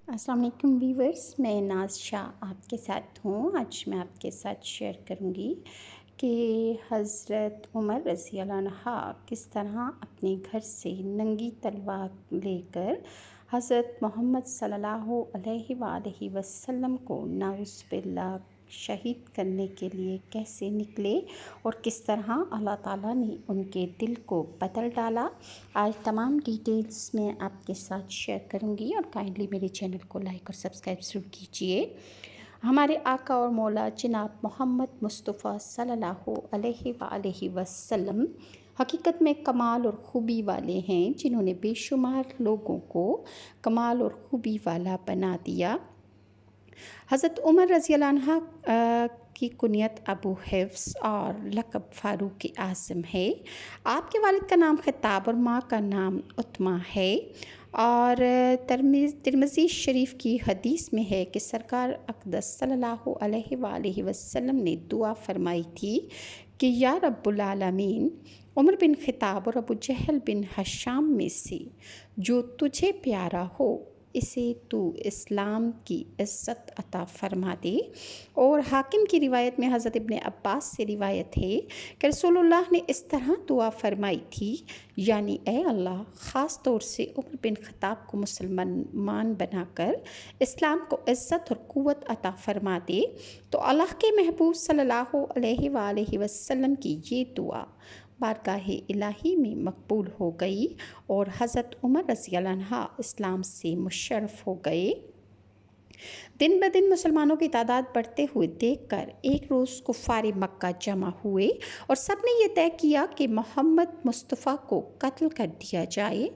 अस्सलाम वालेकुम व्यूवर्स, मैं नाज़ शाह आपके साथ हूँ। आज मैं आपके साथ शेयर करूँगी कि हज़रत उमर रज़ी अल्लाह अन्हा किस तरह अपने घर से नंगी तलवार लेकर हज़रत मोहम्मद सल्लल्लाहु अलैहि वसल्लम को नाउज़ बिल्लाह शहीद करने के लिए कैसे निकले और किस तरह अल्लाह ताला ने उनके दिल को बदल डाला। आज तमाम डिटेल्स मैं आपके साथ शेयर करूंगी और काइंडली मेरे चैनल को लाइक और सब्सक्राइब ज़रूर कीजिए। हमारे आका और मौला जनाब मोहम्मद मुस्तफ़ा सल्लल्लाहु अलैहि वसल्लम हकीकत में कमाल और ख़ूबी वाले हैं, जिन्होंने बेशुमार लोगों को कमाल और ख़ूबी वाला बना दिया। हज़रत उमर रज़ी अल्लाह अन्हा की कुनियत अबू हिफ्स और लक़ब फ़ारूक आज़म है। आपके वालिद का नाम ख़िताब और माँ का नाम उत्मा है। और तिरमिज़ी शरीफ की हदीस में है कि सरकार अक़दस सल्लल्लाहु अलैहि वसल्लम ने दुआ फरमाई थी कि या रब्बुल आलमीन, उमर बिन ख़िताब और अबू जहल बिन हशाम में से जो तुझे प्यारा हो इसे तू इस्लाम की इज़्ज़त अता फ़रमा दे। और हाकिम की रिवायत में हज़रत इब्न अब्बास से रिवायत है कि रसूलुल्लाह ने इस तरह दुआ फरमाई थी, यानी ए अल्लाह, ख़ास तौर से उमर बिन ख़त्ताब को मुसलमान बनाकर इस्लाम को इज़्ज़त और क़ुव्वत अता फ़रमा दे। तो अल्लाह के महबूब सल्लल्लाहु अलैहि वसल्लम की ये दुआ बारगाह इलाही में मकबूल हो गई और हज़रत उमर रज़ी अल्लाह अन्हा इस्लाम से मुशर्रफ़ हो गए। दिन ब दिन मुसलमानों की तादाद बढ़ते हुए देखकर एक रोज़ कुफ़ार मक्का जमा हुए और सब ने यह तय किया कि मोहम्मद मुस्तफ़ा को कत्ल कर दिया जाए।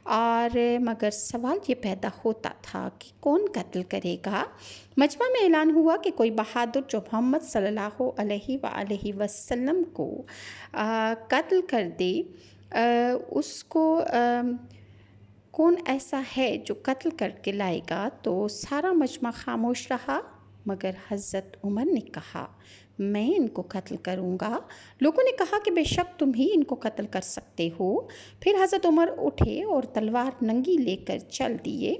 और मगर सवाल ये पैदा होता था कि कौन कत्ल करेगा। मजमा में ऐलान हुआ कि कोई बहादुर जो मोहम्मद सल्लल्लाहु अलैहि वसल्लम को कत्ल कर दे, उसको कौन ऐसा है जो कत्ल करके लाएगा। तो सारा मजमा खामोश रहा, मगर हज़रत उमर ने कहा, मैं इनको कत्ल करूँगा। लोगों ने कहा कि बेशक तुम ही इनको कत्ल कर सकते हो। फिर हज़रत उमर उठे और तलवार नंगी लेकर चल दिए।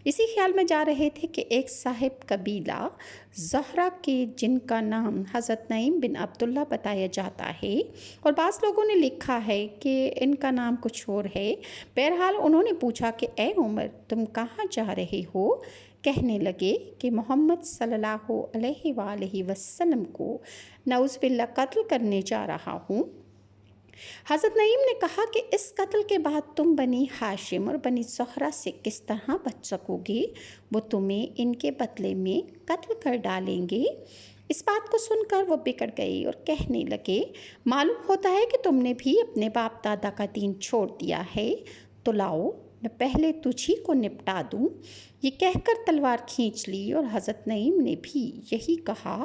इसी ख्याल में जा रहे थे कि एक साहिब कबीला ज़हरा के, जिनका नाम हज़रत नईम बिन अब्दुल्ला बताया जाता है और बाज़ लोगों ने लिखा है कि इनका नाम कुछ और है, बहरहाल उन्होंने पूछा कि ए उमर, तुम कहाँ जा रहे हो। कहने लगे कि मोहम्मद सल्लल्लाहु अलैहि वसल्लम को नाउज़ बिल्लाह कत्ल करने जा रहा हूँ। हज़रत नईम ने कहा कि इस कत्ल के बाद तुम बनी हाशिम और बनी ज़हरा से किस तरह बच सकोगे, वो तुम्हें इनके बदले में कत्ल कर डालेंगे। इस बात को सुनकर वो बिगड़ गई और कहने लगे, मालूम होता है कि तुमने भी अपने बाप दादा का दीन छोड़ दिया है, तो लाओ मैं पहले तुझी को निपटा दूँ। ये कहकर तलवार खींच ली और हज़रत नईम ने भी यही कहा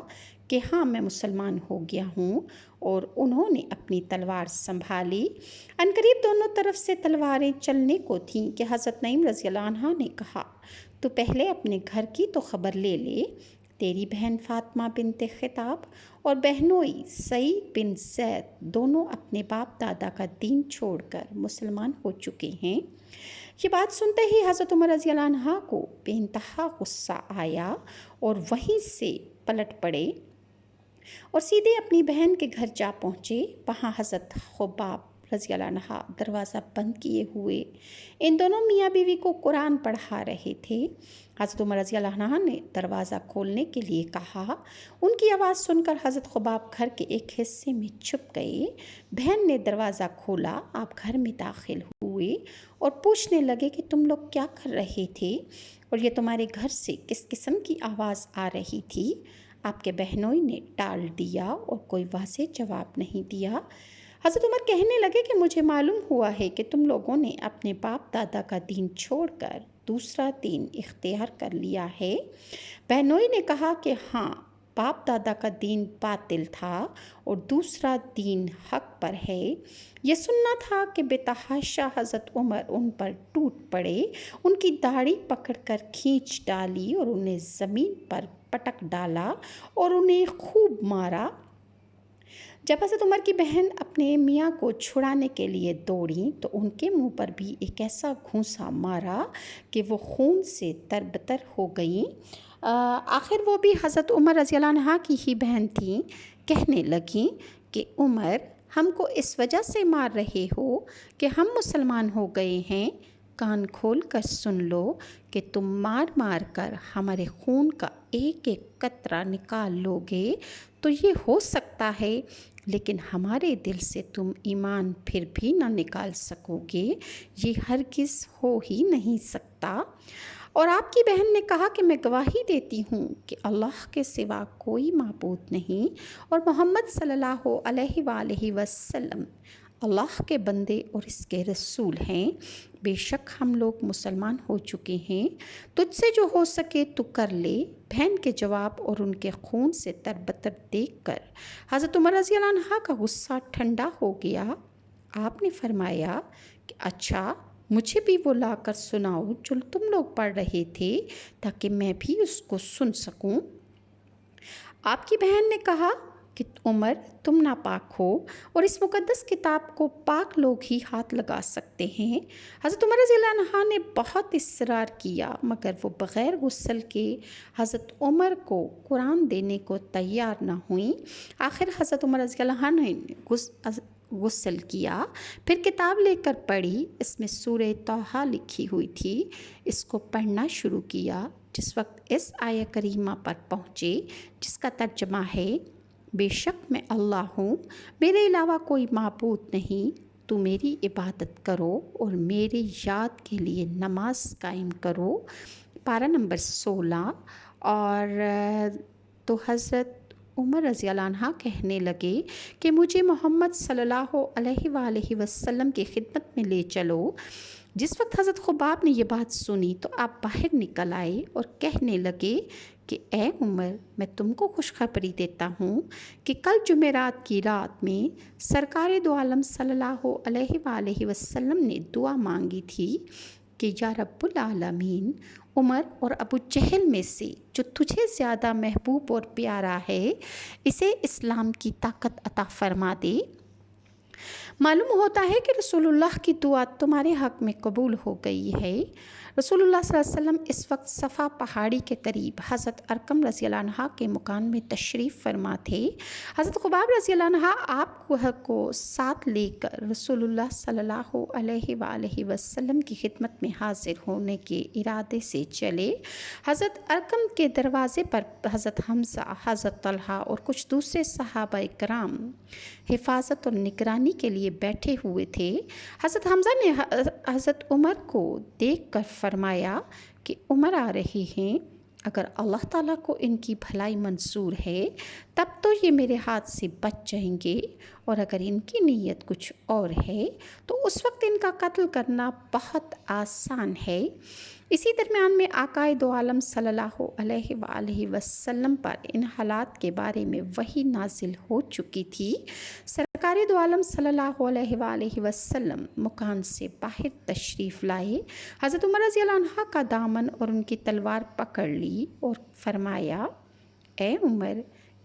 कि हाँ, मैं मुसलमान हो गया हूँ, और उन्होंने अपनी तलवार संभाली। अनकरीब दोनों तरफ से तलवारें चलने को थीं कि हज़रत नईम रज़ी अल्लाह अन्हा ने कहा, तो पहले अपने घर की तो खबर ले ले। तेरी बहन फ़ातिमा बिनते ख़िताब और बहनोई सईद बिन ज़ैद दोनों अपने बाप दादा का दीन छोड़कर मुसलमान हो चुके हैं। ये बात सुनते ही हज़रत उमर रज़ी अल्लाह अन्हा को बेइंतहा गुस्सा आया और वहीं से पलट पड़े और सीधे अपनी बहन के घर जा पहुँचे। वहाँ हज़रत खुबाब रज़ी अल्लाह अन्हा दरवाज़ा बंद किए हुए इन दोनों मियाँ बीवी को कुरान पढ़ा रहे थे। हज़रत उमर रज़ी अल्लाह अन्हा ने दरवाज़ा खोलने के लिए कहा। उनकी आवाज़ सुनकर हज़रत खुबाब घर के एक हिस्से में छुप गए। बहन ने दरवाज़ा खोला, आप घर में दाखिल हुए और पूछने लगे कि तुम लोग क्या कर रहे थे और ये तुम्हारे घर से किस किस्म की आवाज़ आ रही थी। आपके बहनोई ने टाल दिया और कोई वाज़ेह जवाब नहीं दिया। हज़रत उमर कहने लगे कि मुझे मालूम हुआ है कि तुम लोगों ने अपने बाप दादा का दीन छोड़कर दूसरा दीन इख्तियार कर लिया है। बहनोई ने कहा कि हाँ, बाप दादा का दीन बातिल था और दूसरा दीन हक पर है। ये सुनना था कि बेतहाशा हज़रत उमर उन पर टूट पड़े, उनकी दाढ़ी पकड़कर खींच डाली और उन्हें ज़मीन पर पटक डाला और उन्हें खूब मारा। جب حضرت عمر کی بہن اپنے میاں کو چھڑانے کے لیے دوڑیں تو ان کے منہ پر بھی ایک ایسا گھونسا مارا کہ وہ خون سے تربتر ہو گئیں۔ آخر وہ بھی حضرت عمر رضی اللہ عنہ کی ہی بہن تھیں۔ کہنے لگیں کہ عمر، ہم کو اس وجہ سے مار رہے ہو کہ ہم مسلمان ہو گئے ہیں؟ کان کھول کر سن لو کہ تم مار مار کر ہمارے خون کا ایک ایک قطرہ نکال لو گے تو یہ ہو سکتا ہے، لیکن ہمارے دل سے تم ایمان پھر بھی نہ نکال سکو گے، یہ ہرگز ہو ہی نہیں سکتا۔ اور آپ کی بہن نے کہا کہ میں گواہی دیتی ہوں کہ اللہ کے سوا کوئی معبود نہیں اور محمد صلی اللہ علیہ وآلہ وسلم اللہ کے بندے اور اس کے رسول ہیں۔ بے شک ہم لوگ مسلمان ہو چکے ہیں، تجھ سے جو ہو سکے تو کر لے۔ بہن کے جواب اور ان کے خون سے تربتر دیکھ کر حضرت عمر رضی اللہ عنہ کا غصہ ٹھنڈا ہو گیا۔ آپ نے فرمایا کہ اچھا، مجھے بھی وہ لا کر سناؤ جو تم لوگ پڑھ رہے تھے تاکہ میں بھی اس کو سن سکوں۔ آپ کی بہن نے کہا کہ عمر، تم ناپاک ہو اور اس مقدس کتاب کو پاک لوگ ہی ہاتھ لگا سکتے ہیں۔ حضرت عمر رضی اللہ عنہ نے بہت اصرار کیا مگر وہ بغیر غسل کے حضرت عمر کو قرآن دینے کو تیار نہ ہوئیں۔ آخر حضرت عمر رضی اللہ عنہ نے غسل کیا، پھر کتاب لے کر پڑھی۔ اس میں سورہ طٰہٰ لکھی ہوئی تھی۔ اس کو پڑھنا شروع کیا۔ جس وقت اس آیہ کریمہ پر پہنچے جس کا ترجمہ ہے، بے شک میں اللہ ہوں، میرے علاوہ کوئی معبود نہیں، تو میری عبادت کرو اور میری یاد کے لیے نماز قائم کرو، پارہ نمبر 16۔ اور تو حضرت عمر رضی اللہ عنہ کہنے لگے کہ مجھے محمد صلی اللہ علیہ وآلہ وسلم کی خدمت میں لے چلو۔ جس وقت حضرت خباب نے یہ بات سنی تو آپ باہر نکل آئے اور کہنے لگے کہ اے عمر، میں تم کو خوشخبری دیتا ہوں کہ کل جمعرات کی رات میں سرکار دو عالم صلی اللہ علیہ وآلہ وسلم نے دعا مانگی تھی کہ یا رب العالمین، عمر اور ابو جہل میں سے جو تجھے زیادہ محبوب اور پیارا ہے، اسے اسلام کی طاقت عطا فرما دے۔ معلوم ہوتا ہے کہ رسول اللہ کی دعا تمہارے حق میں قبول ہو گئی ہے۔ رسول اللہ صلی اللہ علیہ وسلم اس وقت صفا پہاڑی کے قریب حضرت ارقم رضی اللہ عنہ کے مکان میں تشریف فرما تھے۔ حضرت خباب رضی اللہ عنہ آپ کو ساتھ لے کر رسول اللہ صلی اللہ علیہ وآلہ وسلم کی خدمت میں حاضر ہونے کے ارادے سے چلے۔ حضرت ارقم کے دروازے پر حضرت حمزہ، حضرت طلحہ اور کچھ دوسرے صحابہ کرام حفاظت اور نگرانی کے لیے بیٹھے ہوئے تھے۔ حضرت حمزہ نے حضرت عمر کو دیکھ کر فرمایا کہ عمر آ رہے ہیں، اگر اللہ تعالیٰ کو ان کی بھلائی منظور ہے تب تو یہ میرے ہاتھ سے بچ جائیں گے، اور اگر ان کی نیت کچھ اور ہے تو اس وقت ان کا قتل کرنا بہت آسان ہے۔ اسی درمیان میں آقا دو عالم صلی اللہ علیہ وآلہ وسلم پر ان حالات کے بارے میں وحی نازل ہو چکی تھی۔ سرکار دو عالم صلی اللہ علیہ وآلہ وسلم مکان سے باہر تشریف لائے، حضرت عمر رضی اللہ عنہ کا دامن اور ان کی تلوار پکڑ لی اور فرمایا، اے عمر،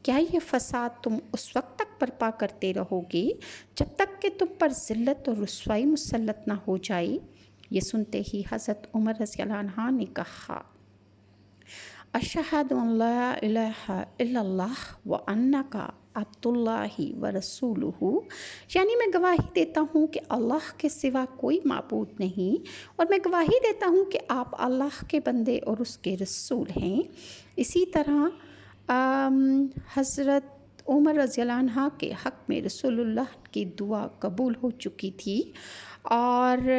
کیا یہ فساد تم اس وقت تک برپا کرتے رہو گے جب تک کہ تم پر ذلت اور رسوائی مسلط نہ ہو جائے؟ یہ سنتے ہی حضرت عمر رضی اللہ عنہ نے کہا، اشہد ان لا الہ الا اللہ وانک عبد اللہ ورسولہ، یعنی میں گواہی دیتا ہوں کہ اللہ کے سوا کوئی معبود نہیں، اور میں گواہی دیتا ہوں کہ آپ اللہ کے بندے اور اس کے رسول ہیں۔ اسی طرح حضرت عمر رضی اللہ عنہ کے حق میں رسول اللہ کی دعا قبول ہو چکی تھی، اور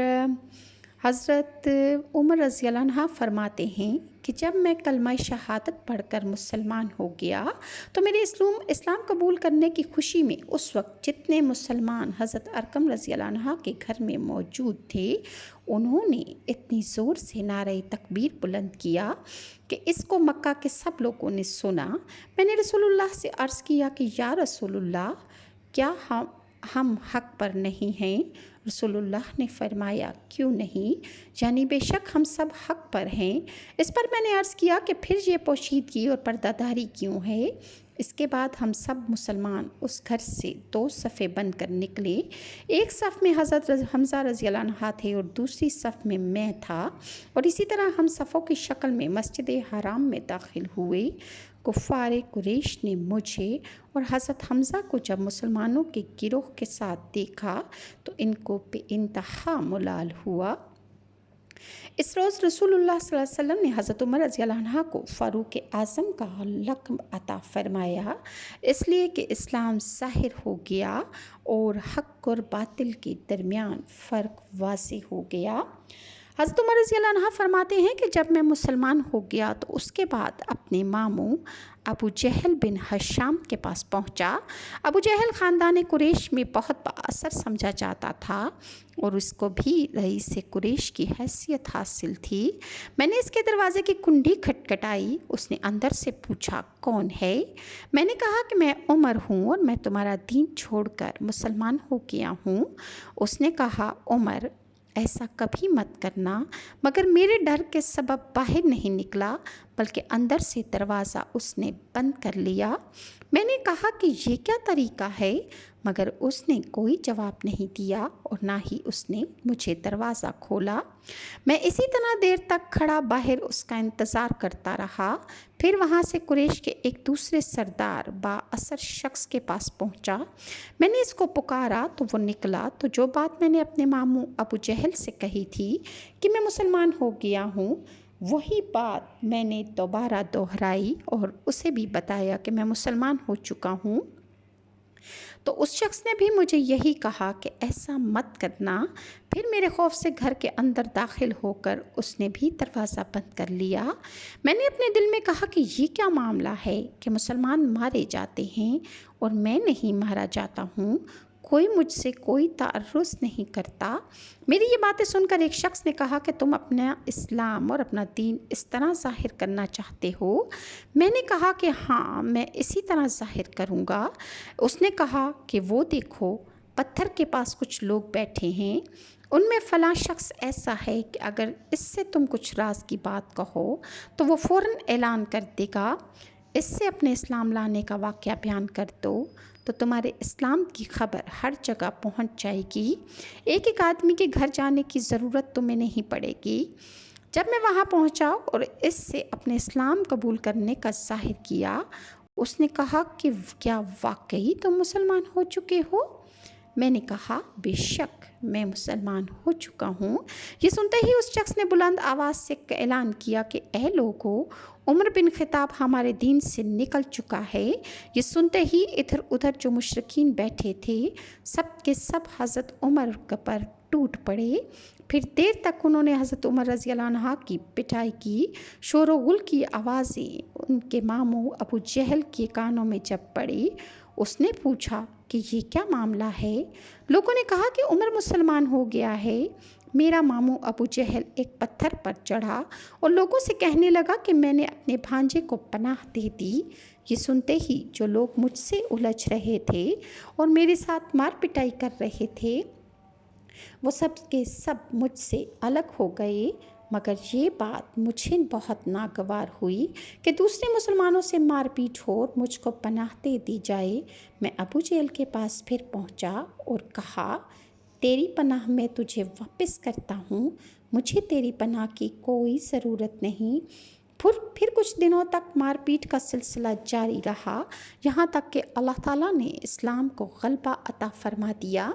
حضرت عمر رضی اللہ عنہ فرماتے ہیں کہ جب میں کلمہ شہادت پڑھ کر مسلمان ہو گیا تو میرے اسلام قبول کرنے کی خوشی میں اس وقت جتنے مسلمان حضرت ارقم رضی اللہ عنہ کے گھر میں موجود تھے، انہوں نے اتنی زور سے نعرہ تکبیر بلند کیا کہ اس کو مکہ کے سب لوگوں نے سنا۔ میں نے رسول اللہ سے عرض کیا کہ یا رسول اللہ، کیا ہم حق پر نہیں ہیں؟ रसूलुल्लाह ने फरमाया, क्यों नहीं, यानी बेशक हम सब हक़ पर हैं। इस पर मैंने अर्ज़ किया कि फिर ये पोशीदगी और पर्दादारी क्यों है? इसके बाद हम सब मुसलमान उस घर से 2 सफ़े बन कर निकले। एक सफ़ में हज़रत हमज़ा रज़ी अल्लाह अन्हु थे और दूसरी सफ़ में मैं था, और इसी तरह हम सफ़ों की शक्ल में मस्जिद हराम में दाखिल हुए। कुफ़ार कुरैश ने मुझे और हज़रत हमज़ा को जब मुसलमानों के गिरोह के साथ देखा तो इनको बेइंतहा मुलाल हुआ। इस रोज़ रसूलुल्लाह सल्लल्लाहु अलैहि वसल्लम ने हज़रत उमर रज़ी अल्लाह अन्हु को फ़ारूक आज़म का लक़्ब अता फ़रमाया, इसलिए कि इस्लाम ज़ाहिर हो गया और हक़ और बातिल के दरमियान फ़र्क वाज़ेह हो गया। हज़रत उमर रज़ी अल्लाह अन्हु फरमाते हैं कि जब मैं मुसलमान हो गया तो उसके बाद अपने मामू अबू जहल बिन हशाम के पास पहुंचा। अबू जहल ख़ानदान कुरैश में बहुत बाअसर समझा जाता था और उसको भी रईस कुरैश की हैसियत हासिल थी। मैंने इसके दरवाज़े की कुंडी खटखटाई। उसने अंदर से पूछा, कौन है? मैंने कहा कि मैं उमर हूँ और मैं तुम्हारा दीन छोड़कर मुसलमान हो गया हूँ। उसने कहा, उमर, ऐसा कभी मत करना। मगर मेरे डर के सबब बाहर नहीं निकला, बल्कि अंदर से दरवाज़ा उसने बंद कर लिया। मैंने कहा कि ये क्या तरीका है? मगर उसने कोई जवाब नहीं दिया और ना ही उसने मुझे दरवाज़ा खोला। मैं इसी तरह देर तक खड़ा बाहर उसका इंतज़ार करता रहा। फिर वहाँ से कुरैश के एक दूसरे सरदार बाअसर शख्स के पास पहुँचा। मैंने इसको पुकारा तो वो निकला। तो जो बात मैंने अपने मामू अबू जहल से कही थी कि मैं मुसलमान हो गया हूँ, वही बात मैंने दोबारा दोहराई और उसे भी बताया कि मैं मुसलमान हो चुका हूँ। तो उस शख्स ने भी मुझे यही कहा कि ऐसा मत करना। फिर मेरे खौफ से घर के अंदर दाखिल होकर उसने भी दरवाज़ा बंद कर लिया। मैंने अपने दिल में कहा कि ये क्या मामला है कि मुसलमान मारे जाते हैं और मैं नहीं मारा जाता हूँ, कोई मुझसे कोई तारुज़ नहीं करता। मेरी ये बातें सुनकर एक शख्स ने कहा कि तुम अपना इस्लाम और अपना दीन इस तरह ज़ाहिर करना चाहते हो? मैंने कहा कि हाँ, मैं इसी तरह ज़ाहिर करूँगा। उसने कहा कि वो देखो, पत्थर के पास कुछ लोग बैठे हैं, उनमें फ़लाँ शख्स ऐसा है कि अगर इससे तुम कुछ राज की बात कहो तो वो फ़ौरन ऐलान कर देगा। इससे अपने इस्लाम लाने का वाक़या बयान कर दो तो तुम्हारे इस्लाम की ख़बर हर जगह पहुंच जाएगी। एक एक आदमी के घर जाने की ज़रूरत तुम्हें नहीं पड़ेगी। जब मैं वहां पहुंचा और इससे अपने इस्लाम कबूल करने का ज़ाहिर किया, उसने कहा कि क्या वाकई तुम मुसलमान हो चुके हो? मैंने कहा, बेशक मैं मुसलमान हो चुका हूँ। ये सुनते ही उस शख्स ने बुलंद आवाज़ से ऐलान किया कि ए लोगों, उमर बिन खिताब हमारे दीन से निकल चुका है। ये सुनते ही इधर उधर जो मुशरिकीन बैठे थे सब के सब हज़रत उमर पर टूट पड़े। फिर देर तक उन्होंने हज़रत उमर रज़ी अल्लाह अन्हु की पिटाई की। शोर व गुल की आवाज़ें उनके मामू अबू जहल के कानों में जब पड़ी। उसने पूछा कि ये क्या मामला है? लोगों ने कहा कि उमर मुसलमान हो गया है। मेरा मामू अबू जहल एक पत्थर पर चढ़ा और लोगों से कहने लगा कि मैंने अपने भांजे को पनाह दे दी। ये सुनते ही जो लोग मुझसे उलझ रहे थे और मेरे साथ मार पिटाई कर रहे थे, वो सब के सब मुझसे अलग हो गए। मगर ये बात मुझे बहुत नागवार हुई कि दूसरे मुसलमानों से मारपीट हो और मुझको पनाह दे दी जाए। मैं अबू जहल के पास फिर पहुंचा और कहा, तेरी पनाह मैं तुझे वापस करता हूँ, मुझे तेरी पनाह की कोई ज़रूरत नहीं। फिर कुछ दिनों तक मारपीट का सिलसिला जारी रहा, यहाँ तक कि अल्लाह ताला ने इस्लाम को गलबा अता फरमा दिया।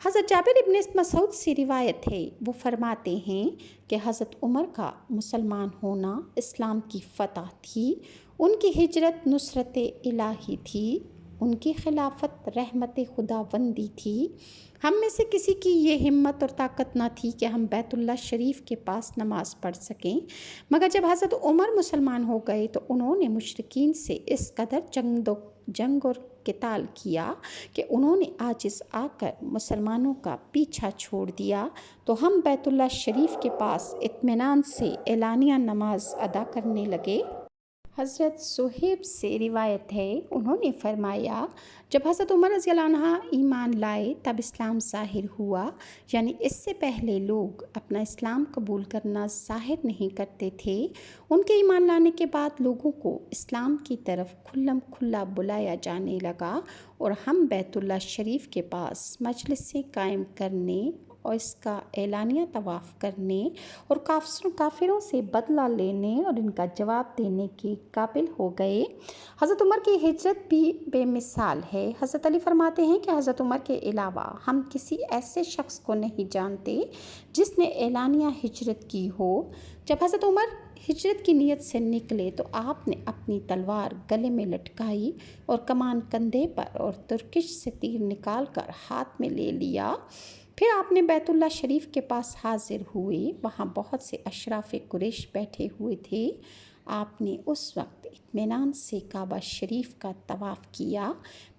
हज़रत जाबिर इब्न मसूद से रिवायत है, वो फरमाते हैं कि हज़रत उमर का मुसलमान होना इस्लाम की फ़तह थी, उनकी हिजरत नुसरत इलाही थी, उनकी खिलाफत रहमत खुदावंदी थी। हम में से किसी की ये हिम्मत और ताकत ना थी कि हम बैतुल्लाह शरीफ के पास नमाज़ पढ़ सकें। मगर जब हज़रत उमर मुसलमान हो गए तो उन्होंने मुशरिकीन से इस कदर जंग और क़िताल किया कि उन्होंने आजिज़ आकर मुसलमानों का पीछा छोड़ दिया। तो हम बैतुल्लाह शरीफ के पास इत्मीनान से एलानिया नमाज अदा करने लगे। हज़रत सुहेब से रिवायत है, उन्होंने फरमाया, जब हज़रत उमर रज़ियल्लाहु अन्हा ईमान लाए तब इस्लाम ज़ाहिर हुआ। यानी इससे पहले लोग अपना इस्लाम कबूल करना ज़ाहिर नहीं करते थे। उनके ईमान लाने के बाद लोगों को इस्लाम की तरफ खुल्लम खुल्ला बुलाया जाने लगा और हम बैतुल्लाह शरीफ के पास मजलिसें कायम करने और इसका एलानिया तवाफ़ करने और काफिरों से बदला लेने और इनका जवाब देने के काबिल हो गए। हज़रत उमर की हिजरत भी बेमिसाल है। हज़रत अली फरमाते हैं कि हज़रत उमर के अलावा हम किसी ऐसे शख्स को नहीं जानते जिसने एलानिया हिजरत की हो। जब हज़रत उमर हिजरत की नीयत से निकले तो आपने अपनी तलवार गले में लटकाई और कमान कंधे पर और तुर्किश से तीर निकाल कर हाथ में ले लिया। फिर आपने बैतुल्लाह शरीफ के पास हाजिर हुए। वहाँ बहुत से अशराफ कुरैश बैठे हुए थे। आपने उस वक्त इत्मीनान से काबा शरीफ का तवाफ़ किया।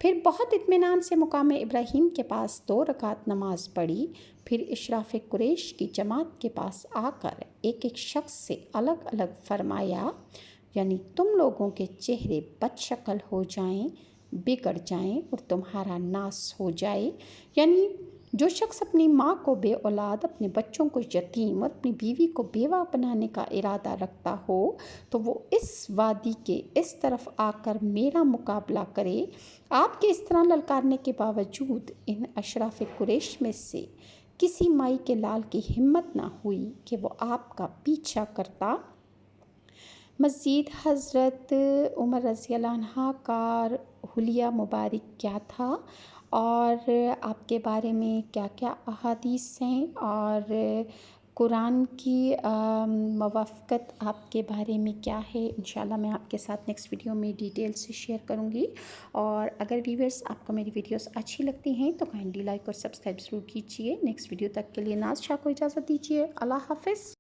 फिर बहुत इत्मीनान से मुकाम इब्राहीम के पास 2 रकात नमाज पढ़ी। फिर अशराफ कुरैश की जमात के पास आकर एक एक शख्स से अलग अलग फरमाया, यानी तुम लोगों के चेहरे बदशक्ल हो जाएं, बिगड़ जाएं और तुम्हारा नाश हो जाए। यानी जो शख्स अपनी माँ को बे औलाद, अपने बच्चों को यतीम और अपनी बीवी को बेवा बनाने का इरादा रखता हो तो वो इस वादी के इस तरफ आकर मेरा मुकाबला करे। आपके इस तरह ललकारने के बावजूद इन अशराफ कुरैश में से किसी माई के लाल की हिम्मत ना हुई कि वो आपका पीछा करता। मज़ीद हज़रत उमर रज़ियल्लाहु अन्हा का हुलिया मुबारक क्या था और आपके बारे में क्या क्या अहादीस हैं और कुरान की मवाफ़क़त आपके बारे में क्या है, इंशाल्लाह मैं आपके साथ नेक्स्ट वीडियो में डिटेल से शेयर करूँगी। और अगर व्यूअर्स आपको मेरी वीडियोस अच्छी लगती हैं तो काइंडली लाइक और सब्सक्राइब ज़रूर कीजिए। नेक्स्ट वीडियो तक के लिए नाज़ शाह को इजाज़त दीजिए। अल्लाह हाफ़िज़।